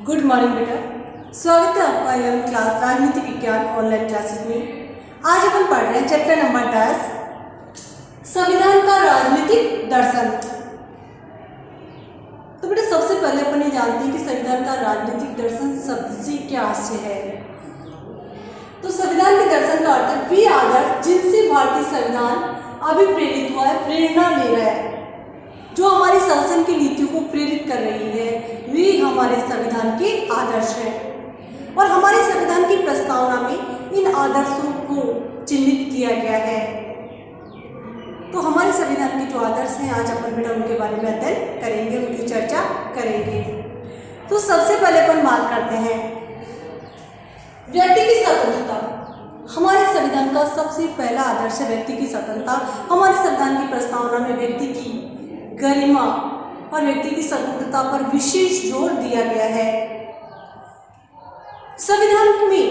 Good morning बेटा। स्वागत है आपका 11th क्लास राजनीति विज्ञान ऑनलाइन क्लासेस में। आज अपन पढ़ रहे हैं चैप्टर नंबर 10 संविधान का राजनीतिक दर्शन। तो बेटा सबसे पहले अपन ये जानते हैं कि संविधान का राजनीतिक दर्शन शब्द से क्या आशय है। तो संविधान के दर्शन का अर्थ वे आदर्श जिनसे भारतीय संविधान अभिप्रेरित हुआ है, प्रेरणा ले रहा है, जो हमारी शासन की नीतियों को प्रेरित कर रही है, वे हमारे संविधान के आदर्श हैं। और हमारे संविधान की प्रस्तावना में इन आदर्शों को चिन्हित किया गया है। तो हमारे संविधान के जो आदर्श हैं आज अपन बेटा उनके बारे में अध्ययन करेंगे, उनकी चर्चा करेंगे। तो सबसे पहले अपन बात करते हैं व्यक्ति की स्वतंत्रता। हमारे संविधान का सबसे पहला आदर्श है व्यक्ति की स्वतंत्रता। हमारे संविधान की प्रस्तावना में व्यक्ति की गरिमा और व्यक्ति की स्वतंत्रता पर विशेष जोर दिया गया है। संविधान में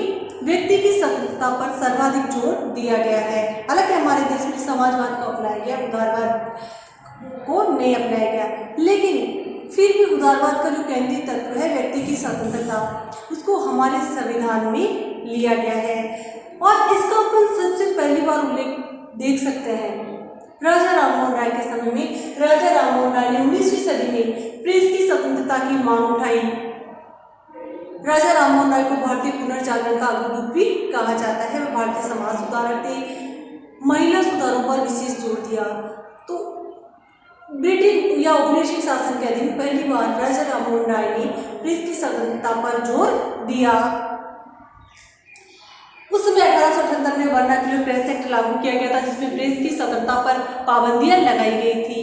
व्यक्ति की स्वतंत्रता पर सर्वाधिक जोर दिया गया है। हालांकि हमारे देश में समाजवाद को अपनाया गया, उदारवाद को नहीं अपनाया गया, लेकिन फिर भी उदारवाद का जो केंद्रीय तत्व है व्यक्ति की स्वतंत्रता, उसको हमारे संविधान में लिया गया है। और इसका अपन सबसे पहली बार उल्लेख देख सकते हैं राजा राममोहन राय के समय में। राजा राममोहन राय ने 19वीं सदी में प्रेस की स्वतंत्रता की मांग उठाई। राजा राममोहन राय को भारतीय पुनर्जागरण का अग्रदूत भी कहा जाता है। वह भारतीय समाज सुधारक थे, महिला सुधारों पर विशेष जोर दिया। तो ब्रिटिश या औपनिवेशिक शासन के अधीन पहली बार राजा राममोहन राय ने प्रेस की स्वतंत्रता पर जोर दिया। उस समय 1878 में वर्नाक्युलर प्रेस एक्ट लागू किया गया था, जिसमें प्रेस की स्वतंत्रता पर पाबंदियां लगाई गई थी।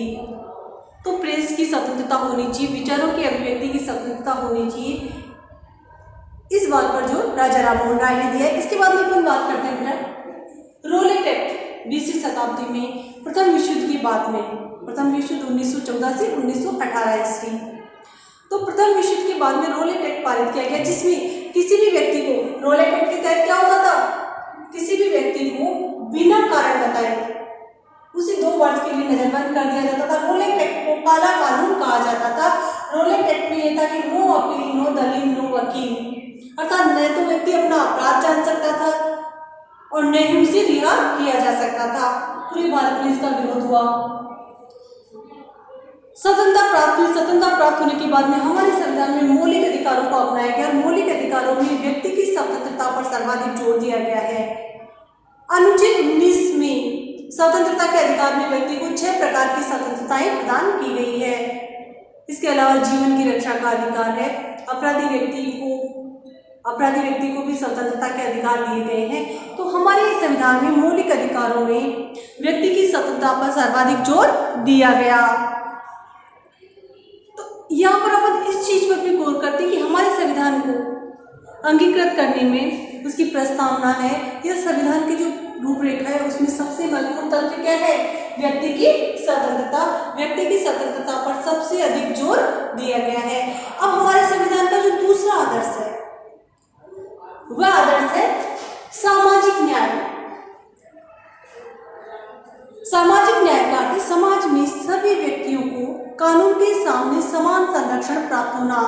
तो प्रेस की स्वतंत्रता होनी चाहिए, विचारों की अभिव्यक्ति की स्वतंत्रता होनी चाहिए, इस बात पर जो राजा राममोहन राय ने दिया है। इसके बाद में अपन बात करते हैं बेटा रोलेट एक्ट। 20वीं शताब्दी में प्रथम विश्व युद्ध की बात में, प्रथम विश्व युद्ध 1914 से 1918 ईस्वी। तो प्रथम विश्व युद्ध के बाद में रोलेट एक्ट पारित किया गया, जिसमें किसी भी व्यक्ति को, रोलेट एक्ट के तहत क्या होता था, किसी भी व्यक्ति को बिना कारण बताए उसे 2 वर्ष के लिए नजरबंद कर दिया जाता था। रोलेट एक्ट को काला कानून कहा जाता था। रोलेट एक्ट में यह था कि नो अपील, नो दलील, नो वकील, अर्थात न तो व्यक्ति अपना अपराध जान सकता था और न ही उसे रिहा किया जा सकता था। पूरे भारत में इसका विरोध हुआ। स्वतंत्रता प्राप्त होने के बाद में हमारे संविधान में मौलिक अधिकारों को अपनाया गया और मौलिक अधिकारों में व्यक्ति की स्वतंत्रता पर सर्वाधिक जोर दिया गया है। अनुच्छेद 19 में स्वतंत्रता के अधिकार में व्यक्ति को 6 प्रकार की स्वतंत्रताएं प्रदान की गई है। इसके अलावा जीवन की रक्षा का अधिकार है। अपराधी व्यक्ति को भी स्वतंत्रता के अधिकार दिए गए हैं। तो हमारे संविधान में मौलिक अधिकारों में व्यक्ति की स्वतंत्रता पर सर्वाधिक जोर दिया गया। यहाँ पर अपन इस चीज पर भी गौर करते हैं कि हमारे संविधान को अंगीकृत करने में उसकी प्रस्तावना है, यह संविधान की जो रूपरेखा है उसमें सबसे महत्वपूर्ण तत्व क्या है, व्यक्ति की स्वतंत्रता। व्यक्ति की स्वतंत्रता पर सबसे अधिक जोर दिया गया है। अब हमारे संविधान का जो दूसरा आदर्श है वह आदर्श है सामाजिक न्याय। सामाजिक न्याय का अर्थ समाज में सभी व्यक्तियों को कानून के सामने समान संरक्षण प्राप्त होना।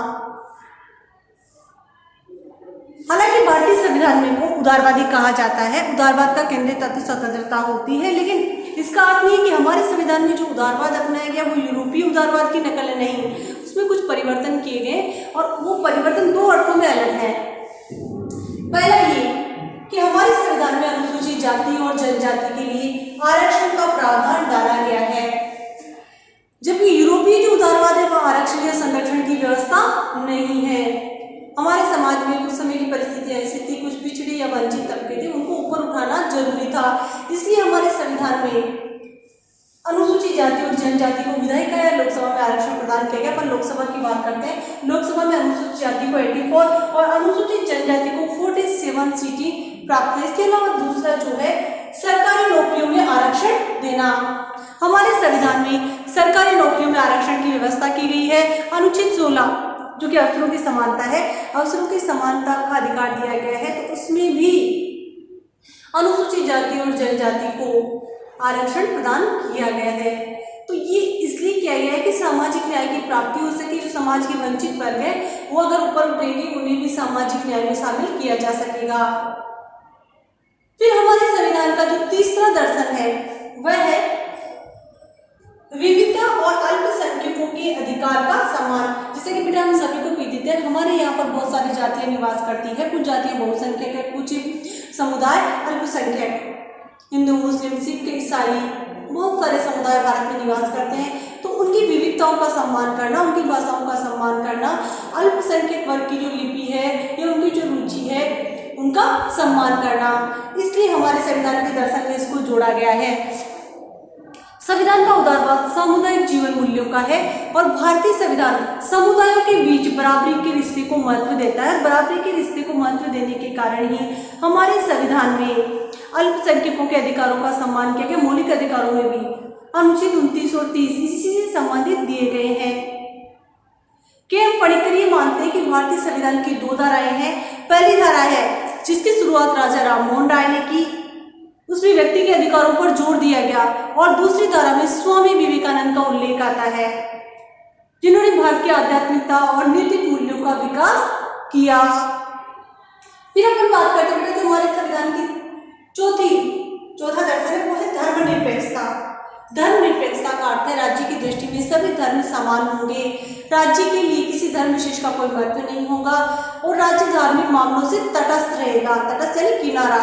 हालांकि भारतीय संविधान में को उदारवादी कहा जाता है, उदारवाद का केंद्रीय तत्व स्वतंत्रता होती है, लेकिन इसका अर्थ नहीं है कि हमारे संविधान में जो उदारवाद अपनाया गया वो यूरोपीय उदारवाद की नकल नहीं, उसमें कुछ परिवर्तन किए गए और वो परिवर्तन 2 अर्थों में अलग है। पहला ये कि हमारे संविधान में अनुसूचित जाति और जनजाति के लिए आरक्षण का प्रावधान डाला गया है, जबकि यूरोपीय जो उदारवाद है वह आरक्षण या संरक्षण की व्यवस्था नहीं है। हमारे समाज में कुछ समय की परिस्थिति ऐसी थी, कुछ पिछड़े या वंचित तबके थे, उनको ऊपर उठाना जरूरी था, इसलिए हमारे संविधान में अनुसूचित जाति और जनजाति को विधायिका या लोकसभा में आरक्षण प्रदान किया गया। पर लोकसभा की बात करते हैं, लोकसभा में अनुसूचित जाति को 84 और अनुसूचित जनजाति को 47 सीटें प्राप्त है। इसके अलावा दूसरा जो है सरकारी नौकरियों में आरक्षण देना। हमारे संविधान में सरकारी नौकरियों में आरक्षण की व्यवस्था की गई है। अनुच्छेद 16 जो कि अवसरों की समानता है, अवसरों की समानता का अधिकार दिया गया है, तो उसमें भी अनुसूचित जाति और जनजाति को आरक्षण प्रदान किया गया है। तो ये इसलिए किया गया है कि सामाजिक न्याय की प्राप्ति हो सके, जो समाज के वंचित वर्ग है वो अगर ऊपर उठेंगे उन्हें भी सामाजिक न्याय में शामिल किया जा सकेगा। फिर हमारे संविधान का जो तीसरा दर्शन है वह है विविधता और अल्पसंख्यकों के अधिकार का सम्मान। जैसे कि बेटा हम सभी को विदित है, हमारे यहाँ पर बहुत सारी जातियां निवास करती है, कुछ जातियां बहुसंख्यक है, कुछ समुदाय अल्पसंख्यक, हिंदू, मुस्लिम, सिख, ईसाई, बहुत सारे समुदाय भारत में निवास करते हैं। तो उनकी विविधताओं का सम्मान करना, उनकी भाषाओं का सम्मान करना, अल्पसंख्यक वर्ग की जो लिपि है या उनकी जो रुचि है उनका सम्मान करना, इसलिए हमारे संविधान के दर्शन में इसको जोड़ा गया है। संविधान का उदारवाद सामुदायिक जीवन मूल्यों का है और भारतीय संविधान समुदायों के बीच बराबरी के रिश्ते को महत्व देता है। बराबरी के रिश्ते को महत्व देने के कारण ही हमारे संविधान में अल्पसंख्यकों के अधिकारों का सम्मान किया गया। मौलिक अधिकारों में भी अनुच्छेद 29 और 30 इसी से संबंधित दिए गए हैं। केम पढ़कर ये मानते हैं कि भारतीय संविधान की 2 धाराएं हैं। पहली धारा है जिसकी शुरुआत राजा राममोहन राय ने की, उसमें व्यक्ति के अधिकारों पर जोर दिया गया, और दूसरी धारा में स्वामी विवेकानंद का उल्लेख आता है जिन्होंने भारत की आध्यात्मिकता और नैतिक मूल्यों का विकास किया। फिर अपन बात करते हैं कि हमारे संविधान की चौथा दर्शन है वो है धर्मनिरपेक्षता। धर्मनिरपेक्षता का अर्थ है राज्य की दृष्टि में सभी धर्म समान होंगे, राज्य के लिए किसी धर्म विशेष का कोई महत्व नहीं होगा और राज्य धार्मिक मामलों से तटस्थ रहेगा। तटस्थ यानी किनारा,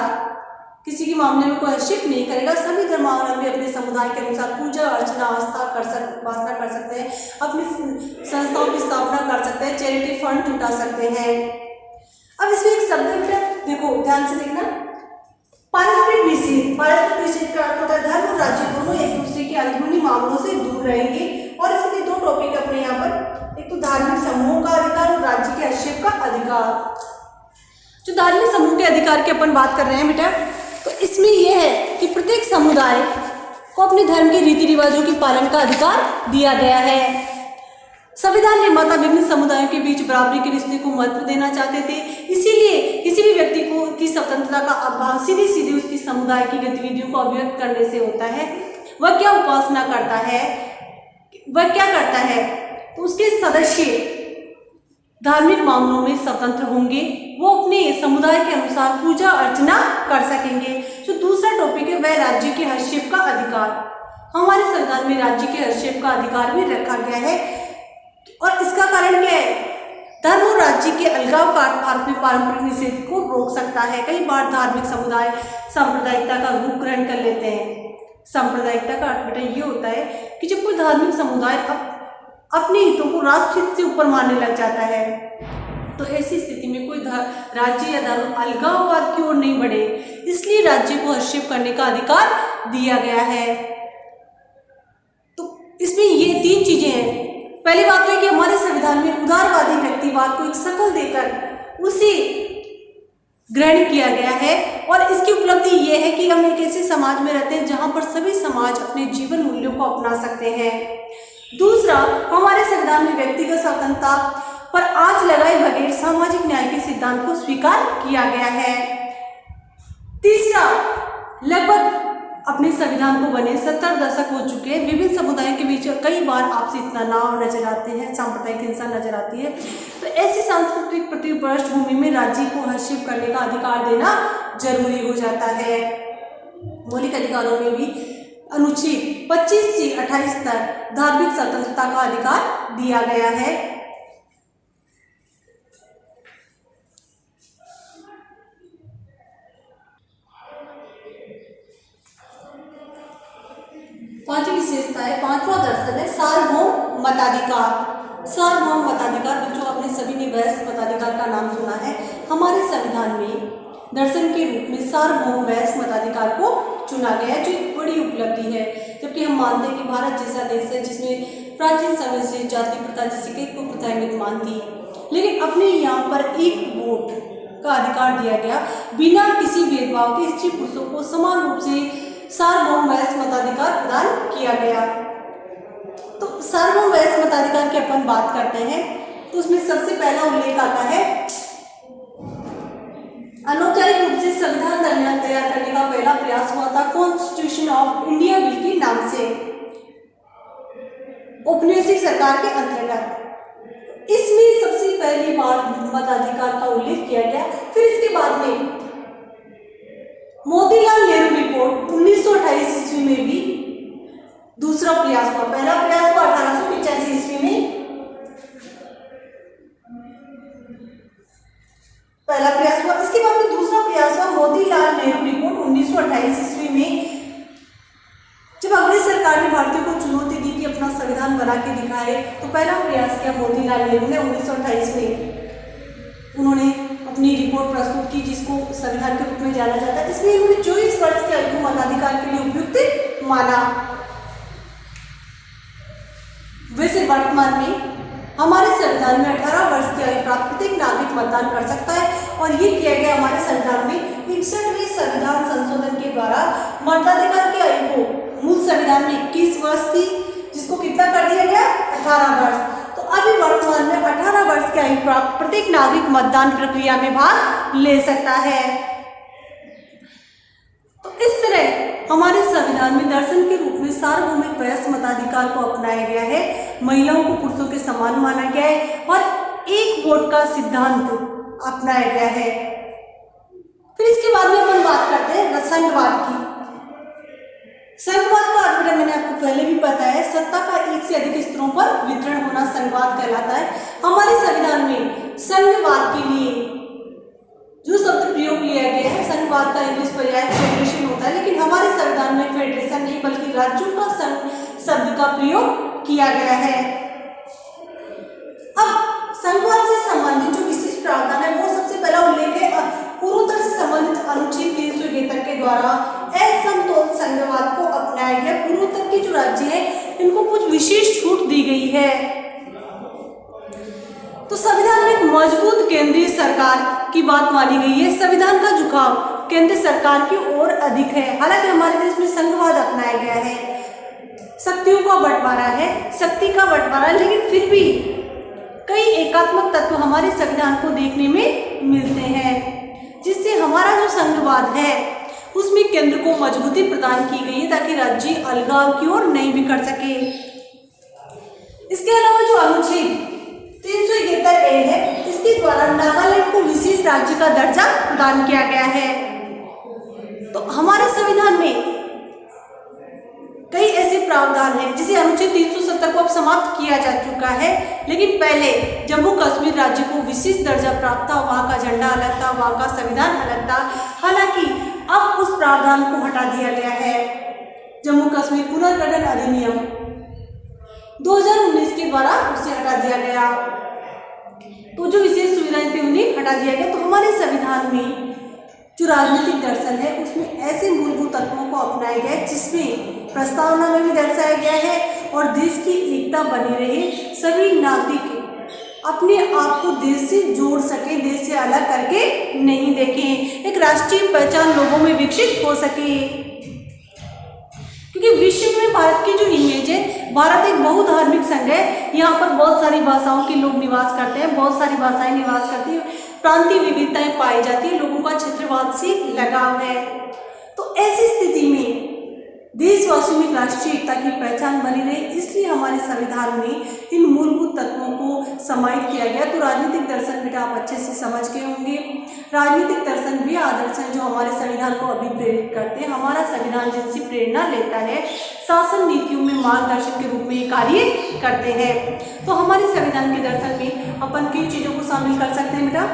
किसी के मामले में कोई हस्तक्षेप नहीं करेगा। सभी धर्मावलंबी अपने समुदाय के अनुसार पूजा अर्चना उपासना कर सकते हैं, अपनी संस्थाओं की स्थापना कर सकते हैं, चैरिटी फंड जुटा सकते हैं। अब इसमें एक शब्द देखो, ध्यान से देखना, पारस्परिक निषेध का अर्थ होता है धर्म और राज्य दोनों एक दूसरे के अंदरूनी मामलों से दूर रहेंगे। और इसमें 2 टॉपिक अपने यहाँ पर, एक तो धार्मिक समूहों का अधिकार और राज्य के हस्तक्षेप का अधिकार। जो धार्मिक समूह के अधिकार की अपन बात कर रहे हैं बेटा, तो इसमें यह है कि प्रत्येक समुदाय को अपने धर्म के रीति रिवाजों की पालन का अधिकार दिया गया है। संविधान निर्माता विभिन्न समुदायों के बीच बराबरी के रिश्ते को महत्व देना चाहते थे, इसीलिए किसी भी व्यक्ति को की स्वतंत्रता का अभाव सीधे सीधे उसकी समुदाय की गतिविधियों को अभिव्यक्त करने से होता है। वह क्या उपासना करता है, वह क्या करता है, तो उसके सदस्य धार्मिक मामलों में स्वतंत्र होंगे, वो अपने समुदाय के अनुसार पूजा अर्चना कर सकेंगे। जो दूसरा टॉपिक है वह राज्य के हस्तक्षेप का अधिकार। हमारे संविधान में राज्य के हस्तक्षेप का अधिकार भी रखा गया है और इसका कारण क्या है, धर्म और राज्य के अलगाव का भारत में पारंपरिक निषेध को रोक सकता है। कई बार धार्मिक समुदाय सांप्रदायिकता का रूप ग्रहण कर लेते हैं। सांप्रदायिकता का अर्थ बेटा ये होता है कि जब कोई धार्मिक समुदाय अपने हितों को राष्ट्र हित से ऊपर मानने लग जाता है, तो ऐसी स्थिति में कोई राज्य या धर्म अलगाववाद की ओर नहीं बढ़े, इसलिए राज्य को हस्तक्षेप करने का अधिकार दिया गया है। तो इसमें ये 3 चीजें हैं। पहली बात तो है कि हमारे संविधान में उदारवादी व्यक्तिवाद को एक शकल देकर उसे ग्रहण किया गया है और इसकी उपलब्धि ये है कि हम एक ऐसे समाज में रहते हैं जहां पर सभी समाज अपने जीवन मूल्यों को अपना सकते हैं। दूसरा, हमारे संविधान में व्यक्तिगत स्वतंत्रता पर आंच लगाए बगैर सामाजिक न्याय के सिद्धांत को स्वीकार किया गया है। तीसरा, लगभग अपने संविधान को बने 70 दशक हो चुके हैं। विभिन्न समुदायों के बीच कई बार आपसी तनाव नजर आते हैं, सांप्रदायिक हिंसा नजर आती है। तो ऐसी सांस्कृतिक पृष्ठभूमि में राज्य को हस्तक्षेप करने का अधिकार देना जरूरी हो जाता है। मौलिक अधिकारों में भी अनुच्छेद 25 से 28 तक धार्मिक स्वतंत्रता का अधिकार दिया गया है। पांचवी विशेषता है, 5वां दर्शन है सार्वभौम मताधिकार। सार्वभौम मताधिकार, बच्चों आपने सभी ने वैश्य मताधिकार का नाम सुना है। हमारे संविधान में दर्शन के रूप में सार्वभौम वैश्य मताधिकार को चुना गया है, जो एक बड़ी उपलब्धि है। जबकि हम मानते हैं कि भारत जैसा देश है जिसमें प्राचीन समय से जाति प्रथा जैसी कई कुप्रथाएं विद्यमान थी, लेकिन अपने यहाँ पर एक वोट का अधिकार दिया गया। बिना किसी भेदभाव के स्त्री पुरुषों को समान रूप से सार्वभौम वैश्य मताधिकार प्रदान किया गया। तो सार्वभौम वैश्य मताधिकार की अपन बात करते हैं तो उसमें सबसे पहला उल्लेख आता है अनौपचारिक रूप से संविधान तैयार करने का पहला प्रयास हुआ था कॉन्स्टिट्यूशन ऑफ इंडिया बिल के नाम से। औपनिवेशिक सरकार के अंतर्गत। इसमें सबसे पहली बार मताधिकार का उल्लेख किया गया। फिर इसके बाद में मोतीलाल नेहरू रिपोर्ट 1928 ईस्वी में भी दूसरा प्रयास हुआ। पहला प्रयास हुआ 1885 ईस्वी में, पहला प्रयास हुआ। इसके बाद में दूसरा प्रयास हुआ मोतीलाल नेहरू रिपोर्ट 1928 ईस्वी में, जब अंग्रेज सरकार ने भारतीयों को चुनौती दी कि अपना संविधान बना के दिखाए, तो पहला प्रयास किया मोतीलाल नेहरू ने 1928 में। उन्होंने अपनी रिपोर्ट प्रस्तुत की जिसको संविधान के रूप में जाना जाता है। इसमें उन्होंने 24 वर्ष की आयु को मताधिकार के लिए उपयुक्त माना। वैसे वर्तमान में हमारे संविधान में 18 वर्ष की आयु प्राप्त प्रत्येक नागरिक मतदान कर सकता है, और ये किया गया हमारे संविधान में 61वें संविधान संशोधन के द्वारा। मताधिकार की आयु को मूल संविधान में 21 वर्ष थी, जिसको कितना कर दिया गया, 18 वर्ष। तो अभी वर्तमान में 18 वर्ष की आयु प्राप्त प्रत्येक नागरिक मतदान प्रक्रिया में भाग ले सकता है। तो इस तरह हमारे संविधान में दर्शन के रूप में सार्वभौमिक वयस्क मताधिकार को अपनाया गया है। महिलाओं को पुरुषों के समान माना गया है और एक वोट का सिद्धांत अपनाया गया है। फिर इसके बाद में अपन बात करते हैं संघवाद की। संघवाद का अर्थ बेटा मैंने आपको पहले भी बताया है, सत्ता का एक से अधिक स्तरों पर वितरण होना संघवाद कहलाता है। हमारे संविधान में संघवाद के लिए जो शब्द प्रयोग लिया गया है, संघवाद का इंग्लिश पर्याय फेडरेशन होता है, लेकिन हमारे संविधान में फेडरेशन नहीं बल्कि राज्यों का संघ शब्द का प्रयोग किया गया है। अब संघवाद से संबंधित जो विशिष्ट प्रावधान है वो सबसे पहला उल्लेख है पूर्वोत्तर से संबंधित अनुच्छेद 371 के द्वारा असमतोल संघवाद को अपनाया गया। पूर्वोत्तर के जो राज्य हैं इनको कुछ विशेष छूट दी गई है। तो संविधान में एक मजबूत केंद्रीय सरकार की बात मानी गई है। संविधान का झुकाव केंद्र सरकार की ओर अधिक है। हालांकि हमारे देश में संघवाद अपनाया गया है, शक्तियों का बंटवारा है, शक्ति का बंटवारा, लेकिन फिर भी कई एकात्मक तत्व हमारे संविधान को देखने में मिलते हैं, जिससे हमारा जो संघवाद है उसमें केंद्र को मजबूती प्रदान की गई है ताकि राज्य अलगाव की ओर नहीं भी कर सके। इसके अलावा जो अनुच्छेद 371A है, इसके द्वारा नागालैंड को विशेष राज्य का दर्जा प्रदान किया गया है। तो हमारे संविधान में कई ऐसे प्रावधान हैं जिसे अनुच्छेद 370 को अब समाप्त किया जा चुका है, लेकिन पहले जम्मू कश्मीर राज्य को विशेष दर्जा प्राप्त था, वहाँ का झंडा अलग था, वहाँ का संविधान अलग था। हालांकि अब उस प्रावधान को हटा दिया गया है। जम्मू कश्मीर पुनर्गठन अधिनियम 2019 के द्वारा उसे हटा दिया गया। तो जो विशेष सुविधाएं थी उन्हें हटा दिया गया। तो हमारे संविधान में जो राजनीतिक दर्शन है उसमें ऐसे मूलभूत तत्वों को अपनाया गया है जिसमें प्रस्तावना में भी दर्शाया गया है और देश की एकता बनी रहे, सभी नागरिक अपने आप को देश से जोड़ सके, देश से अलग करके नहीं देखें, एक राष्ट्रीय पहचान लोगों में विकसित हो सके। क्योंकि विश्व में भारत की जो इमेज है, भारत एक बहुधार्मिक संघ है, यहाँ पर बहुत सारी भाषाओं के लोग निवास करते हैं, बहुत सारी भाषाएं निवास करती हैं, प्रांतीय विविधताएं पाई जाती है, लोगों का क्षेत्रवाद से लगाव है। तो ऐसी स्थिति में देशवासियों में राष्ट्रीय एकता की पहचान बनी रहे, इसलिए हमारे संविधान में इन मूलभूत तत्वों को समाहित किया गया। तो राजनीतिक दर्शन बेटा आप अच्छे से समझ गए होंगे। राजनीतिक दर्शन वे आदर्श हैं जो हमारे संविधान को अभिप्रेरित करते हैं। हमारा संविधान जिनसे प्रेरणा लेता है, शासन नीतियों में मार्गदर्शक के रूप में कार्य करते हैं। तो हमारे संविधान के दर्शन में अपन किन चीज़ों को शामिल कर सकते हैं बेटा?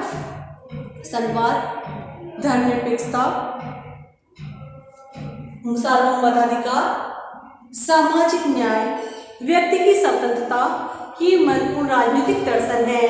संवाद, धर्मनिरपेक्षता, सार्वभौम मताधिकार, सामाजिक न्याय, व्यक्ति की स्वतंत्रता, ये महत्वपूर्ण राजनीतिक दर्शन है।